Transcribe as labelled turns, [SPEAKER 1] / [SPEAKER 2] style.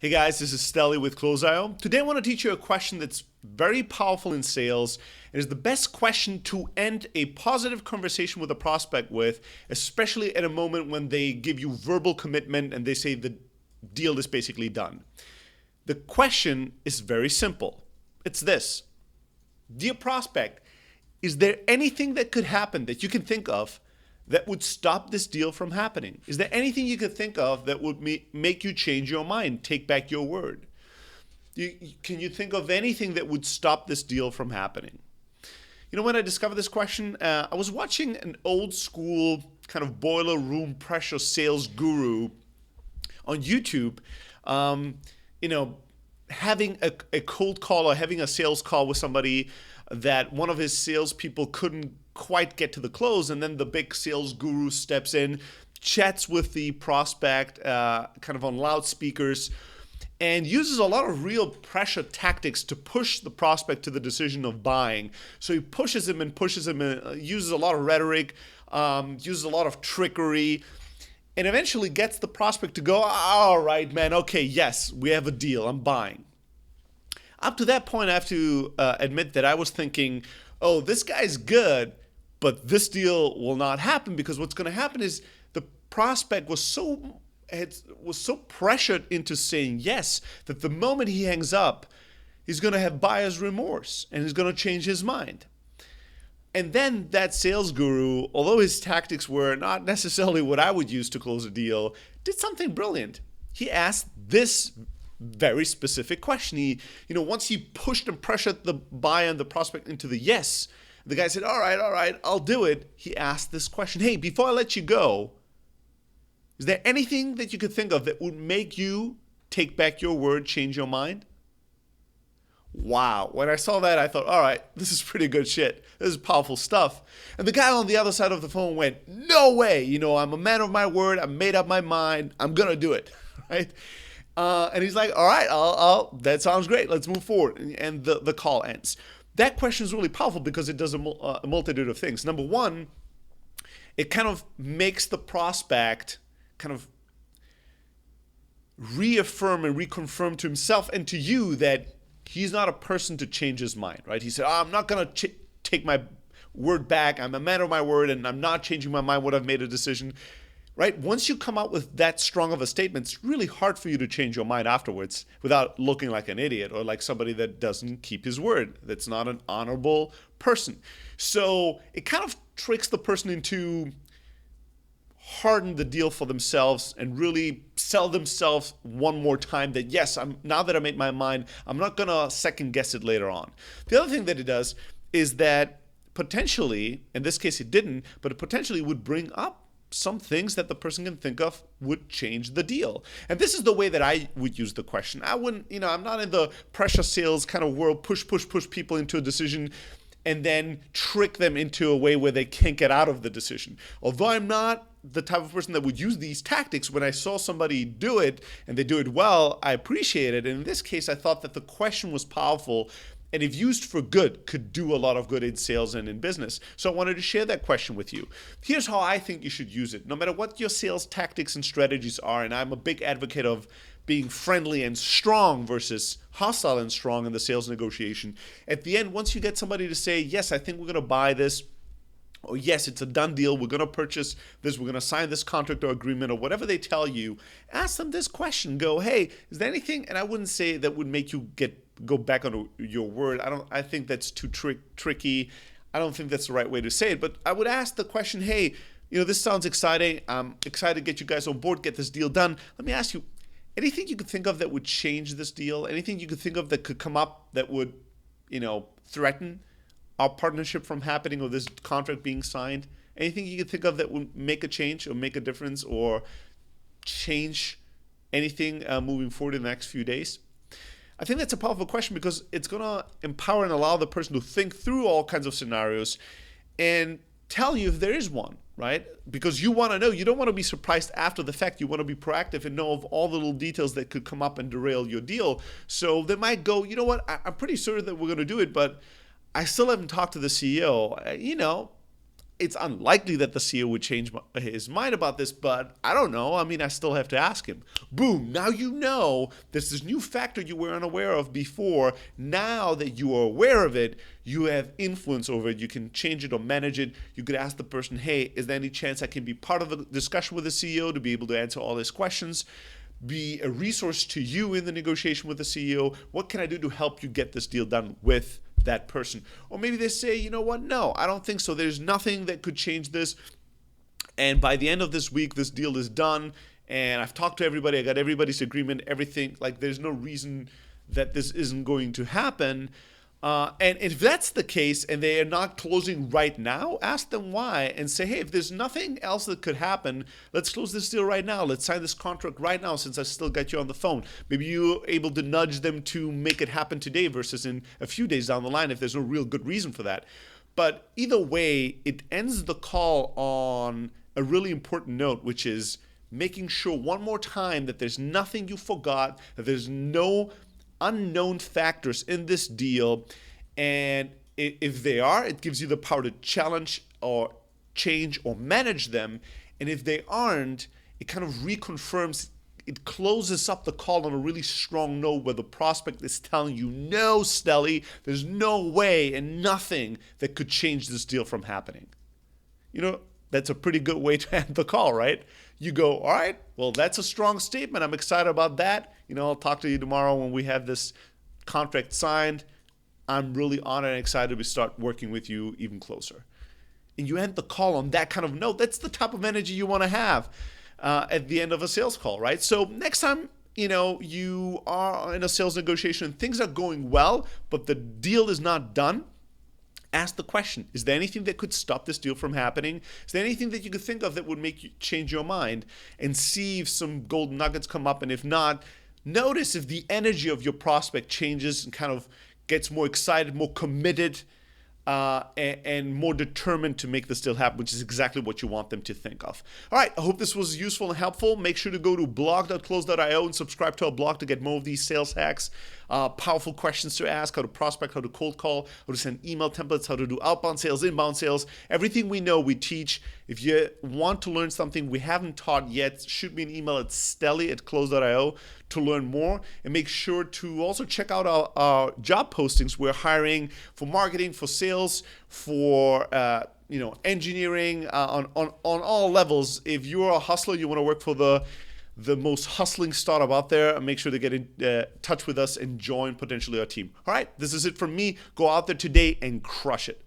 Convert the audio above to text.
[SPEAKER 1] Hey guys, this is Stelly with Close.io. Today I want to teach you a question that's very powerful in sales. It is the best question to end a positive conversation with a prospect with, especially at a moment when they give you verbal commitment and they say the deal is basically done. The question is very simple. It's this. Dear prospect, is there anything that could happen that you can think of that would stop this deal from happening? Is there anything you could think of that would make you change your mind, take back your word? Can you think of anything that would stop this deal from happening? You know, when I discovered this question, I was watching an old school kind of boiler room pressure sales guru on YouTube, having a cold call or having a sales call with somebody that one of his salespeople couldn't quite get to the close, and then the big sales guru steps in, chats with the prospect kind of on loudspeakers, and uses a lot of real pressure tactics to push the prospect to the decision of buying. So he pushes him and uses a lot of rhetoric, uses a lot of trickery, and eventually gets the prospect to go, all right, man, okay, yes, we have a deal, I'm buying. Up to that point, I have to admit that I was thinking, oh, this guy's good, but this deal will not happen, because what's going to happen is the prospect was so pressured into saying yes that the moment he hangs up, he's going to have buyer's remorse and he's going to change his mind. And then that sales guru, although his tactics were not necessarily what I would use to close a deal, did something brilliant. He asked this very specific question. Once he pushed and pressured the buyer and the prospect into the yes, the guy said, all right, I'll do it. He asked this question, hey, before I let you go, is there anything that you could think of that would make you take back your word, change your mind? Wow. When I saw that, I thought, all right, this is pretty good shit. This is powerful stuff. And the guy on the other side of the phone went, no way. I'm a man of my word. I made up my mind. I'm going to do it. Right? And he's like, all right, that sounds great. Let's move forward. And the call ends. That question is really powerful because it does a multitude of things. Number one, it kind of makes the prospect kind of reaffirm and reconfirm to himself and to you that he's not a person to change his mind, right? He said, I'm not going to take my word back. I'm a man of my word, and I'm not changing my mind when I've made a decision. Right? Once you come out with that strong of a statement, it's really hard for you to change your mind afterwards without looking like an idiot or like somebody that doesn't keep his word, that's not an honorable person. So it kind of tricks the person into harden the deal for themselves and really sell themselves one more time that, yes, now that I made my mind, I'm not going to second guess it later on. The other thing that it does is that potentially, in this case it didn't, but it potentially would bring up some things that the person can think of would change the deal. And this is the way that I would use the question. I wouldn't, I'm not in the pressure sales kind of world, push people into a decision and then trick them into a way where they can't get out of the decision. Although I'm not the type of person that would use these tactics, when I saw somebody do it and they do it well, I appreciate it. And in this case, I thought that the question was powerful, and if used for good, could do a lot of good in sales and in business. So I wanted to share that question with you. Here's how I think you should use it. No matter what your sales tactics and strategies are, and I'm a big advocate of being friendly and strong versus hostile and strong in the sales negotiation. At the end, once you get somebody to say, yes, I think we're going to buy this, or yes, it's a done deal, we're going to purchase this, we're going to sign this contract or agreement, or whatever they tell you, ask them this question. Go, hey, is there anything, and I wouldn't say that would make you go back on your word. I think that's too tricky. I don't think that's the right way to say it, but I would ask the question, hey, this sounds exciting. I'm excited to get you guys on board, get this deal done. Let me ask you, anything you could think of that would change this deal? Anything you could think of that could come up that would, threaten our partnership from happening or this contract being signed? Anything you could think of that would make a change or make a difference or change anything moving forward in the next few days? I think that's a powerful question because it's going to empower and allow the person to think through all kinds of scenarios and tell you if there is one, right? Because you want to know. You don't want to be surprised after the fact. You want to be proactive and know of all the little details that could come up and derail your deal. So they might go, you know what, I'm pretty sure that we're going to do it, but I still haven't talked to the CEO. it's unlikely that the CEO would change his mind about this, but I don't know. I mean, I still have to ask him. Boom. Now you know there's this new factor you were unaware of before. Now that you are aware of it, you have influence over it. You can change it or manage it. You could ask the person, hey, is there any chance I can be part of the discussion with the CEO to be able to answer all his questions? Be a resource to you in the negotiation with the CEO. What can I do to help you get this deal done with that person? Or maybe they say, you know what? No, I don't think so. There's nothing that could change this. And by the end of this week, this deal is done. And I've talked to everybody. I got everybody's agreement, everything. Like, there's no reason that this isn't going to happen. And if that's the case and they are not closing right now, ask them why and say, hey, if there's nothing else that could happen, let's close this deal right now. Let's sign this contract right now since I still got you on the phone. Maybe you're able to nudge them to make it happen today versus in a few days down the line if there's no real good reason for that. But either way, it ends the call on a really important note, which is making sure one more time that there's nothing you forgot, that there's no unknown factors in this deal, and if they are, it gives you the power to challenge or change or manage them, and if they aren't, it kind of reconfirms, it closes up the call on a really strong note where the prospect is telling you, no, Stelly, there's no way and nothing that could change this deal from happening. You know, that's a pretty good way to end the call, right? You go, all right, well, that's a strong statement. I'm excited about that. You know, I'll talk to you tomorrow when we have this contract signed. I'm really honored and excited to start working with you even closer. And you end the call on that kind of note. That's the type of energy you want to have at the end of a sales call, right? So next time, you know, you are in a sales negotiation, things are going well, but the deal is not done. Ask the question, is there anything that could stop this deal from happening? Is there anything that you could think of that would make you change your mind? And see if some golden nuggets come up. And if not, notice if the energy of your prospect changes and kind of gets more excited, more committed, and more determined to make this deal happen, which is exactly what you want them to think of. All right, I hope this was useful and helpful. Make sure to go to blog.close.io and subscribe to our blog to get more of these sales hacks, powerful questions to ask, how to prospect, how to cold call, how to send email templates, how to do outbound sales, inbound sales, everything we know, we teach. If you want to learn something we haven't taught yet, shoot me an email at stelly@close.io to learn more, and make sure to also check out our job postings. We're hiring for marketing, for sales, for engineering, on all levels. If you're a hustler, you want to work for the most hustling startup out there, make sure to get in touch with us and join potentially our team. All right, this is it from me. Go out there today and crush it.